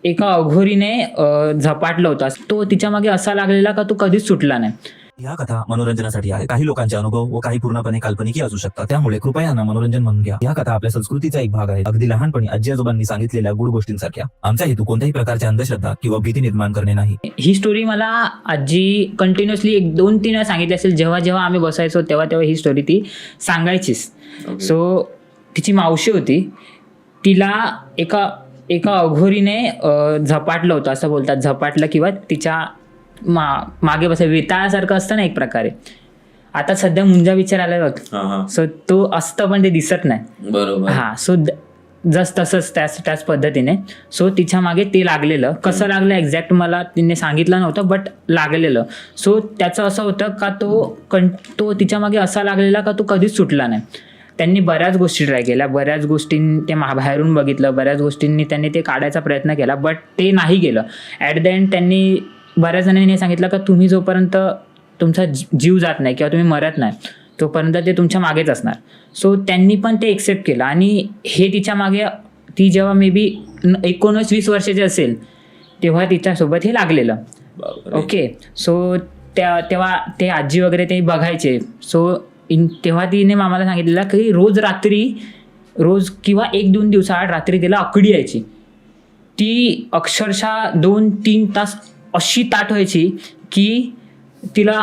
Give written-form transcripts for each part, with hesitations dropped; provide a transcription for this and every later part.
एका अघोरीने झपाटलं होता. तो तिच्या मागे असा लागलेला का तो कधीच सुटला नाही. या कथा मनोरंजनासाठी आहे. काही लोकांचे अनुभव व काही पूर्णपणे काल्पनिक असू शकतात. त्यामुळे कृपया यांना मनोरंजन म्हणून घ्या. या कथा आपल्या संस्कृतीचा एक भाग आहे. अगदी लहानपणी आजी आजोबांनी सांगितलेल्या गुड गोष्टींसारख्या. आमचा हेतू कोणत्याही प्रकारची अंधश्रद्धा किंवा भीती निर्माण करणे नाही. ही स्टोरी मला आजी कंटिन्युअसली 2-3 वेळा सांगितली असेल. जेव्हा जेव्हा आम्ही बसायचो तेव्हा ही स्टोरी ती सांगायचीच. सो तिची मावशी होती, तिला एका अघोरीने झपाटलं होतं असं बोलतात. झपाटलं किंवा तिच्या मागे बस वेताळासारखं असतं ना एक प्रकारे. आता सध्या मुंजा विचार आलाय बघ. सो तो असतं पण ते दिसत नाही. बरोबर. हा. सो तसंच त्याच पद्धतीने. सो तिच्या मागे ते लागलेलं. कसं लागलं एक्झॅक्ट मला तिने सांगितलं नव्हतं, बट लागलेलं. सो त्याचं असं होतं का तो तिच्या मागे असा लागलेला का तो कधीच सुटला नाही. त्यांनी बऱ्याच गोष्टी ट्राय केल्या, बऱ्याच गोष्टींनी ते बाहेरून बघितलं, बऱ्याच गोष्टींनी त्यांनी ते काढायचा प्रयत्न केला, बट ते नाही गेलं. ॲट द एंड त्यांनी बऱ्याच जणांनी सांगितलं का तुम्ही जोपर्यंत तुमचा जीव जात नाही किंवा तुम्ही मरत नाही तोपर्यंत ते तुमच्या मागेच असणार. सो त्यांनी पण ते एक्सेप्ट केलं आणि हे तिच्या मागे ती जेव्हा मे बी 19-20 वर्षाची असेल तेव्हा तिच्यासोबत हे लागलेलं. ओके. सो तेव्हा ते आजी वगैरे ते बघायचे. सो तेव्हा तिने मामाला सांगितलेलं की रोज किंवा 1-2 दिवसाआड रात्री तिला आकडी यायची. ती अक्षरशः 2-3 तास अशी ताट व्हायची की तिला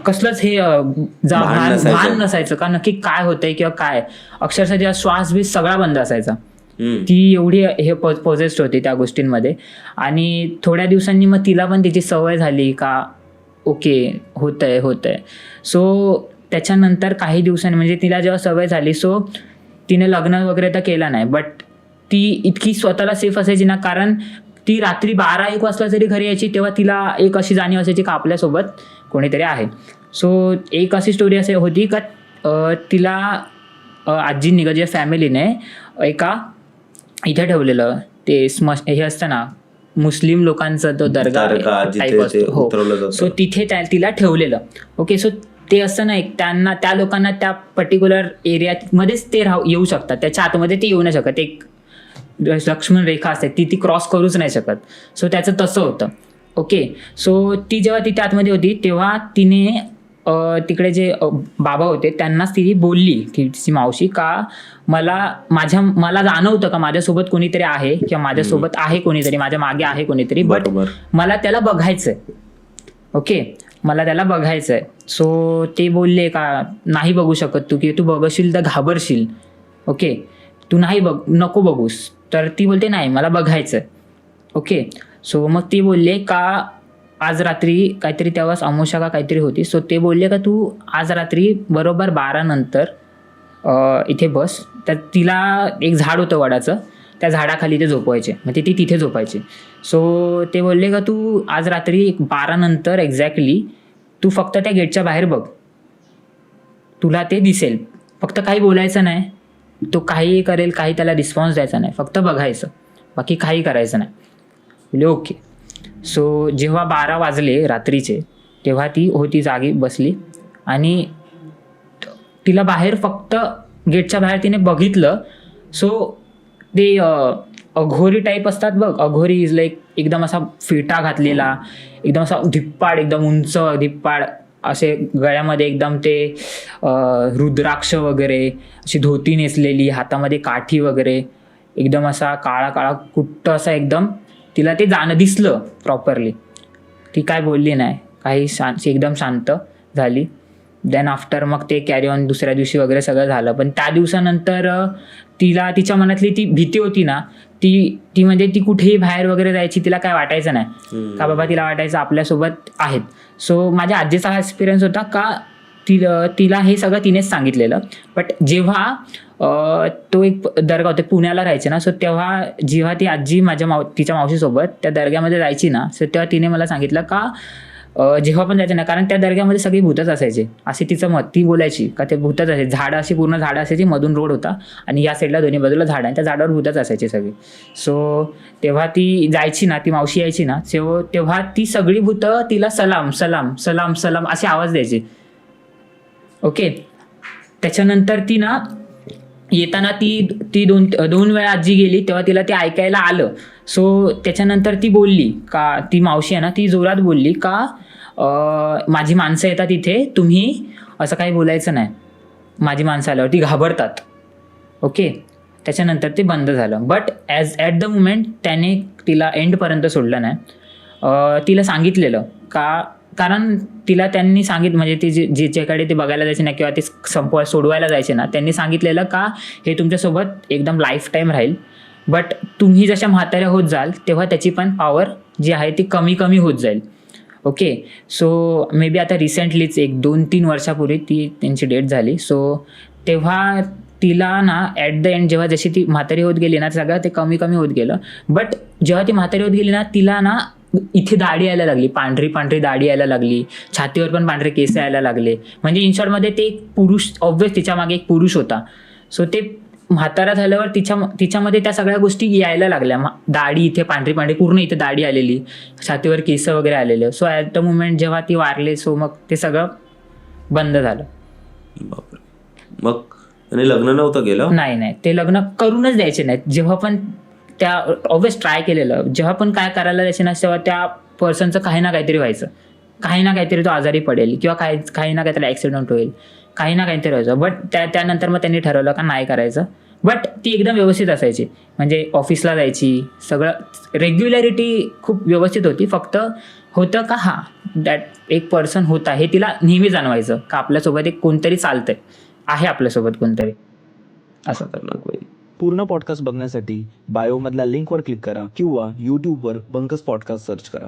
कसलंच हे भान नसायचं का नक्की काय होतंय किंवा काय. अक्षरशः तिचा श्वास बीस सगळा बंद असायचा. ती एवढी हे पोजेस्ड होती त्या गोष्टींमध्ये. आणि थोड्या दिवसांनी मग तिला पण तिची सवय झाली का ओके होतंय. सो त्याच्यानंतर काही दिवसांनी म्हणजे तिला जेव्हा सवय झाली सो तिने लग्न वगैरे तर केलं नाही, बट ती इतकी स्वतःला सेफ असायची ना, कारण ती रात्री 12-1 वाजता जरी घरी यायची तेव्हा तिला एक अशी जाणीव असायची का आपल्यासोबत कोणीतरी आहे. सो एक अशी स्टोरी अशी होती का तिला आजींनी का फॅमिलीने एका इथे ठेवलेलं ते हे असतं ना मुस्लिम लोकांचं तो दर्गा टाईप असतो. हो. सो तिथे तिला ठेवलेलं. ओके. सो ते असं नाही त्या लोकांना त्या पर्टिक्युलर एरियामध्येच ते येऊ शकतात, त्याच्या आतमध्ये ते येऊ नाही शकत. एक लक्ष्मण रेखा असते ती क्रॉस करूच नाही शकत. सो त्याचं तसं होतं. ओके. सो ती जेव्हा तिथे आतमध्ये होती तेव्हा तिने तिकडे जे बाबा होते त्यांनाच ती बोलली की तिची मावशी का मला जाणवतं का माझ्यासोबत कोणीतरी आहे किंवा माझ्यासोबत आहे कोणीतरी, माझ्या मागे आहे कोणीतरी, बट मला त्याला बघायचंय. ओके. मला त्याला बघायचंय. सो ते बोलले का नाही बघू शकत तू, की तू बघशील तर घाबरशील. ओके. तू नको बघूस. तर ती बोलते नाही मला बघायचंय. ओके. सो मग ती बोलले का आज रात्री काहीतरी तेव्हाच अमावस्या का काहीतरी होती. सो ते बोलले का तू आज रात्री बरोबर 12 नंतर इथे बस. तर तिला एक झाड होतं वडाचं, त्या झाडाखाली ते झोपवायचे, मग ती तिथे झोपायची. सो ते बोलले का तू आज रात्री 12 नंतर एक्झॅक्टली तू फक्त त्या गेटच्या बाहेर बघ, तुला ते दिसेल. फक्त काही बोलायचं नाही, तो काही करेल, काही त्याला रिस्पॉन्स द्यायचा नाही, फक्त बघायचं, बाकी काही करायचं नाही. बोले ओके. सो जेव्हा 12 वाजले रात्रीचे तेव्हा ती होती जागी बसली आणि तिला बाहेर फक्त गेटच्या बाहेर तिने बघितलं. सो ते अघोरी टाईप असतात बघ, अघोरी इज लाईक एकदम असा फेटा घातलेला, एकदम असा धिप्पाड, एकदम उंच धिप्पाड, असे गळ्यामध्ये एकदम ते रुद्राक्ष वगैरे, अशी धोती नेसलेली, हातामध्ये काठी वगैरे, एकदम असा काळा काळा कुट्ट असा एकदम. तिला ते दिसलं प्रॉपरली. ती काय बोलली नाही, काही एकदम शांत झाली. देन आफ्टर मग ते कॅरी ऑन दुसऱ्या दिवशी वगैरे सगळं झालं. पण त्या दिवसानंतर तिच्या मनातली ती भीती होती ना, ती म्हणजे ती कुठेही बाहेर वगैरे जायची, तिला काय वाटायचं नाही का बाबा, तिला वाटायचं आपल्यासोबत आहेत. सो माझ्या आजीचा हा एक्सपिरियन्स होता का तिला हे सगळं तिनेच सांगितलेलं. बट जेव्हा तो एक दर्गा होता, पुण्याला राहायचे ना, सो जेव्हा ती आजी तिच्या मावशीसोबत त्या दर्ग्यामध्ये जायची ना, सो तेव्हा तिने मला सांगितलं का जेव्हा पण जायचं ना, कारण त्या दर्ग्यामध्ये सगळी भूतच असायचे असे तिचं मत. ती बोलायची का ते भूतच असायचे, झाडं अशी पूर्ण झाडं असायची, मधून रोड होता आणि या साईडला दोन्ही बाजूला झाडं आणि त्या झाडावर भूतच असायची सगळी. सो तेव्हा ती जायची ना, ती मावशी यायची ना, तेव्हा ती सगळी भूतं तिला सलाम सलाम सलाम सलाम असे आवाज द्यायचे. ओके. त्याच्यानंतर ती ना येताना ती 2 वेळा आजी गेली तेव्हा तिला ते ऐकायला आलं सो त्याच्यानंतर ती बोलली का, ती मावशी आहे ना ती जोरात बोलली का माझी माणसं येतात इथे, तुम्ही असं काही बोलायचं नाही, माझी माणसं आल्यावर ती घाबरतात. ओके, त्याच्यानंतर ते बंद झालं. बट ॲट द मुमेंट त्याने तिला एंडपर्यंत सोडलं नाही. तिला सांगितलेलं कारण तिला त्यांनी सांगितलं, म्हणजे ती जिच्याकडे ते बघायला जायचे ना किंवा ते सोडवायला जायचे ना, त्यांनी सांगितलेलं का हे तुमच्यासोबत एकदम लाईफ टाईम राहील, बट तुम्ही जशा म्हाताऱ्या होत जाल तेव्हा त्याची पण पॉवर जी आहे ती कमी कमी होत जाईल. ओके, सो मे बी आता रिसेंटलीच 1-2-3 वर्षापूर्वी त्यांची डेथ झाली. सो तेव्हा तिला ना ॲट द एंड जेव्हा जशी ती म्हातारी होत गेली ना, सगळं ते कमी कमी होत गेलं. बट जेव्हा ती म्हातारी होत गेली ना, तिला ना इथे दाढी यायला लागली, पांढरी पांढरी दाढी यायला लागली, छातीवर पण पांढरे केस यायला लागले. म्हणजे इन शॉर्टमध्ये ते एक पुरुष, ऑब्व्हियस तिच्या मागे एक पुरुष होता. सो ते म्हातारा झाल्यावर तिच्यामध्ये त्या सगळ्या गोष्टी यायला लागल्या. दाढी इथे पांढरी पांढरी, पूर्ण इथे दाढी आलेली, छातीवर केस वगैरे आलेले. सो ॲट द मुमेंट जेव्हा ती वारली, सो मग ते सगळं बंद झालं. बापरे. मग त्याने लग्न नव्हतं केलं? नाही, ते लग्न करूनच द्यायचे नाहीत. जेव्हा पण त्या ऑब्व्हियस ट्राय केलेलं, जेव्हा पण काय करायला द्यायचे ना, तेव्हा त्या पर्सनचं काही ना काहीतरी व्हायचं, काही ना काहीतरी तो आजारी पडेल किंवा काही ना काहीतरी ॲक्सिडेंट होईल, काही ना काहीतरी व्हायचं. बट त्यानंतर मग त्यांनी ठरवलं का नाही करायचं. बट ती एकदम व्यवस्थित असायची, म्हणजे ऑफिसला जायची, सगळं रेग्युलॅरिटी खूप व्यवस्थित होती. फक्त होतं का दॅट एक पर्सन होता हे तिला नेहमी जाणवायचं का आपल्यासोबत एक कोणतरी चालतंय, आहे आपल्यासोबत कोणतरी असं. खतरनाक बाई. पूर्ण पॉडकास्ट बघण्यासाठी बायोमधल्या लिंकवर क्लिक करा किंवा यूट्यूबवर बंकस पॉडकास्ट सर्च करा.